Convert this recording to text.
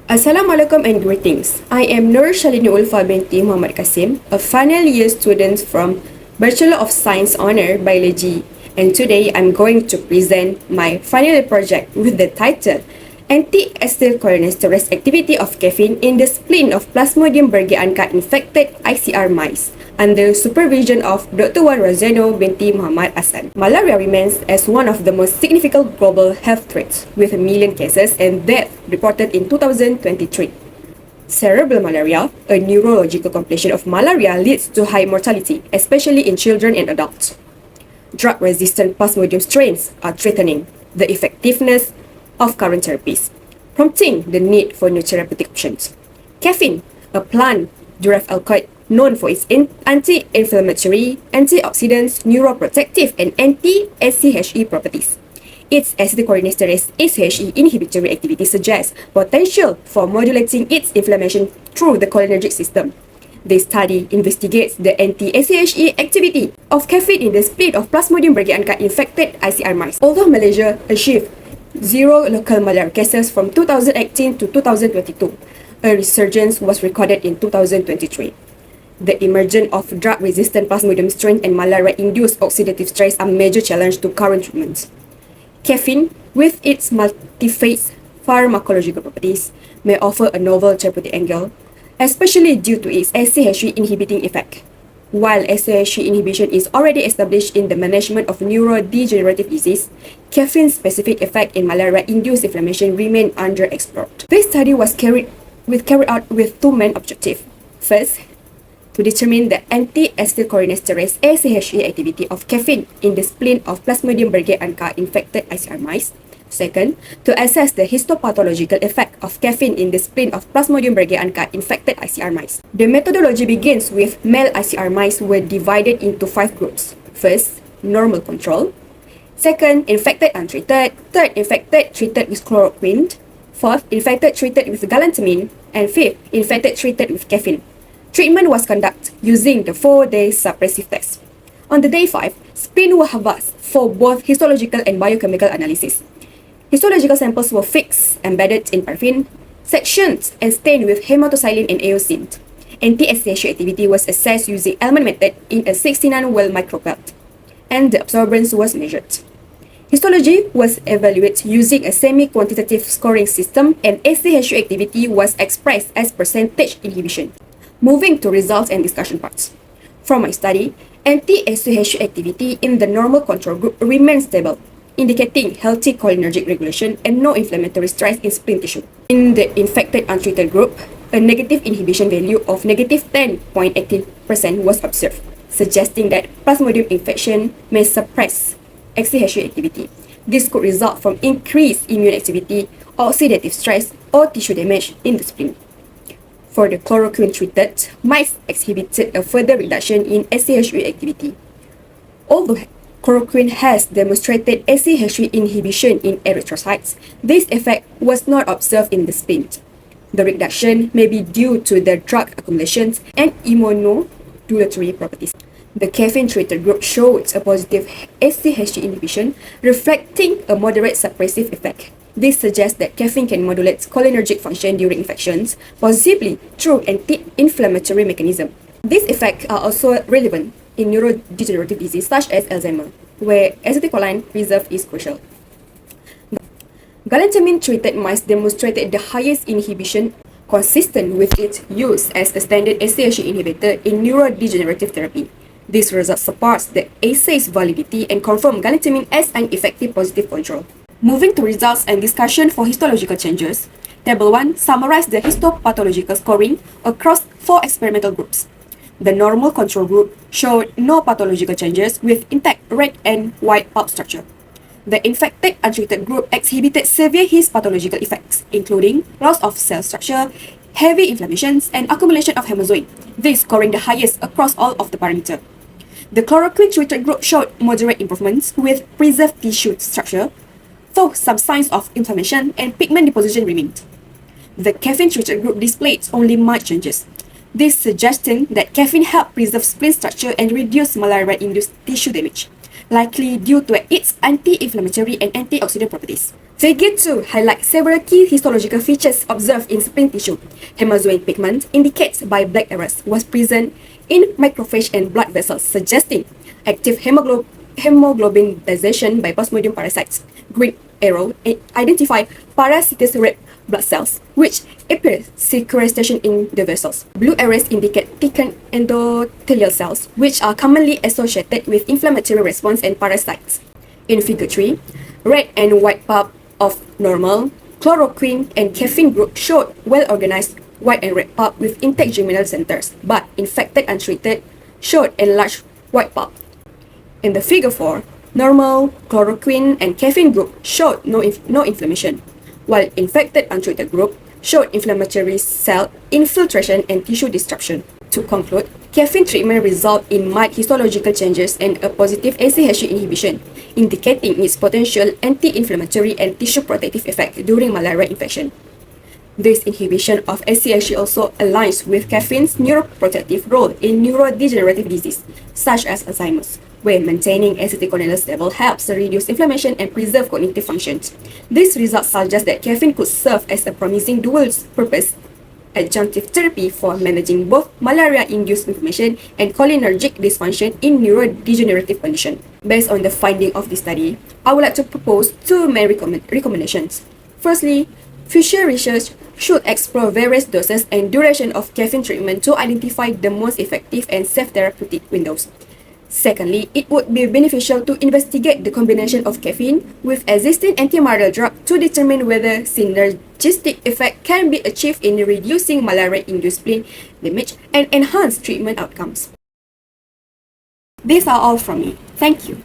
Assalamualaikum and greetings. I am NURSYALINY Ulfa binti Muhammad KASIM, a final year student from Bachelor of Science Honour Biology, and today I'm going to present my final year project with the title Anti-acetylcholinesterase activity of caffeine in the spleen of Pkasmodium Berghei Anka-Infected ICR mice under supervision of Dr. ROZIANOOR binti Muhammad HASSAN. Malaria remains as one of the most significant global health threats, with 1 million cases and deaths reported in 2023. Cerebral malaria, a neurological complication of malaria, leads to high mortality, especially in children and adults. Drug-resistant Pkasmodium strains are threatening the effectiveness of current therapies, prompting the need for new therapeutic options. Caffeine, a plant-derived alkaloid known for its anti-inflammatory, antioxidants, neuroprotective, and anti-ACHE properties. Its acetylcholinesterase ACHE inhibitory activity suggests potential for modulating its inflammation through the cholinergic system. This study investigates the anti-ACHE activity of caffeine in the spleen of Pkasmodium Berghei Anka-Infected ICR mice. Although Malaysia achieved 0 local malaria cases from 2018 to 2022, a resurgence was recorded in 2023. The emergence of drug-resistant Pkasmodium strain and malaria-induced oxidative stress are major challenges to current treatments. Caffeine, with its multi-phase pharmacological properties, may offer a novel therapeutic angle, especially due to its ACHE inhibiting effect. While ACHE inhibition is already established in the management of neurodegenerative disease, caffeine's specific effect in malaria-induced inflammation remain underexplored. This study was carried out with two main objectives. First, to determine the anti-acetylcholinesterase ACHE activity of caffeine in the spleen of Pkasmodium Berghei Anka-Infected ICR mice. Second, to assess the histopathological effect of caffeine in the spleen of Pkasmodium Berghei Anka-Infected ICR mice. The methodology begins with male ICR mice were divided into 5 groups. First, normal control. Second, infected untreated. Third, infected treated with chloroquine. Fourth, infected treated with galantamine. And fifth, infected treated with caffeine. Treatment was conducted using the 4-day suppressive test. On the day 5, spleen were harvested for both histological and biochemical analysis. Histological samples were fixed, embedded in paraffin, sectioned, and stained with hematocyanin and eosin. Anti-ACHE activity was assessed using Elman method in a 69-well micropelt, and the absorbance was measured. Histology was evaluated using a semi-quantitative scoring system, and ACHE activity was expressed as percentage inhibition. Moving to results and discussion parts. From my study, anti-ACHE activity in the normal control group remains stable, indicating healthy cholinergic regulation and no inflammatory stress in spleen tissue. In the infected untreated group, a negative inhibition value of negative 10.18% was observed, suggesting that Pkasmodium infection may suppress ACHE activity. This could result from increased immune activity, oxidative stress, or tissue damage in the spleen. For the chloroquine-treated, mice exhibited a further reduction in ACHE activity. Although chloroquine has demonstrated ACHE inhibition in erythrocytes, this effect was not observed in the spleen. The reduction may be due to the drug accumulations and immunomodulatory properties. The caffeine-treated group showed a positive ACHE inhibition, reflecting a moderate suppressive effect. This suggests that caffeine can modulate cholinergic function during infections, possibly through anti-inflammatory mechanism. These effects are also relevant in neurodegenerative disease such as Alzheimer's, where acetylcholine reserve is crucial. Galantamine-treated mice demonstrated the highest inhibition consistent with its use as a standard ACHE inhibitor in neurodegenerative therapy. This result supports the assay's validity and confirms galantamine as an effective positive control. Moving to results and discussion for histological changes, Table 1 summarized the histopathological scoring across 4 experimental groups. The normal control group showed no pathological changes with intact red and white pulp structure. The infected untreated group exhibited severe histopathological effects, including loss of cell structure, heavy inflammations, and accumulation of hemozoid, this scoring the highest across all of the parameters. The chloroquine-treated group showed moderate improvements with preserved tissue structure, though some signs of inflammation and pigment deposition remained. The caffeine-treated group displayed only mild changes, this suggesting that caffeine helped preserve spleen structure and reduce malaria-induced tissue damage, likely due to its anti-inflammatory and antioxidant properties. Figure 2 highlights several key histological features observed in spleen tissue. Hemazoin pigment indicates by black arrows was present in macrophage and blood vessels, suggesting active hemoglobinization by Pkasmodium parasites. Green arrow identify parasitic red blood cells, which appear sequestration in the vessels. Blue arrows indicate thickened endothelial cells, which are commonly associated with inflammatory response and parasites. In figure 3, red and white pulp of normal, chloroquine, and caffeine group showed well-organized white and red pulp with intact germinal centers, but infected untreated showed enlarged white pulp. In the figure 4, normal, chloroquine, and caffeine group showed no inflammation, while infected untreated group showed inflammatory cell infiltration and tissue disruption. To conclude, caffeine treatment result in mild histological changes and a positive ACHE inhibition, indicating its potential anti-inflammatory and tissue protective effect during malaria infection. This inhibition of ACHE also aligns with caffeine's neuroprotective role in neurodegenerative disease, such as Alzheimer's, where maintaining acetylcholinase level helps reduce inflammation and preserve cognitive functions. These results suggest that caffeine could serve as a promising dual-purpose adjunctive therapy for managing both malaria-induced inflammation and cholinergic dysfunction in neurodegenerative condition. Based on the finding of this study, I would like to propose two main recommendations. Firstly, future research should explore various doses and duration of caffeine treatment to identify the most effective and safe therapeutic windows. Secondly, it would be beneficial to investigate the combination of caffeine with existing antimalarial drug to determine whether synergistic effect can be achieved in reducing malaria-induced spleen damage and enhance treatment outcomes. These are all from me. Thank you.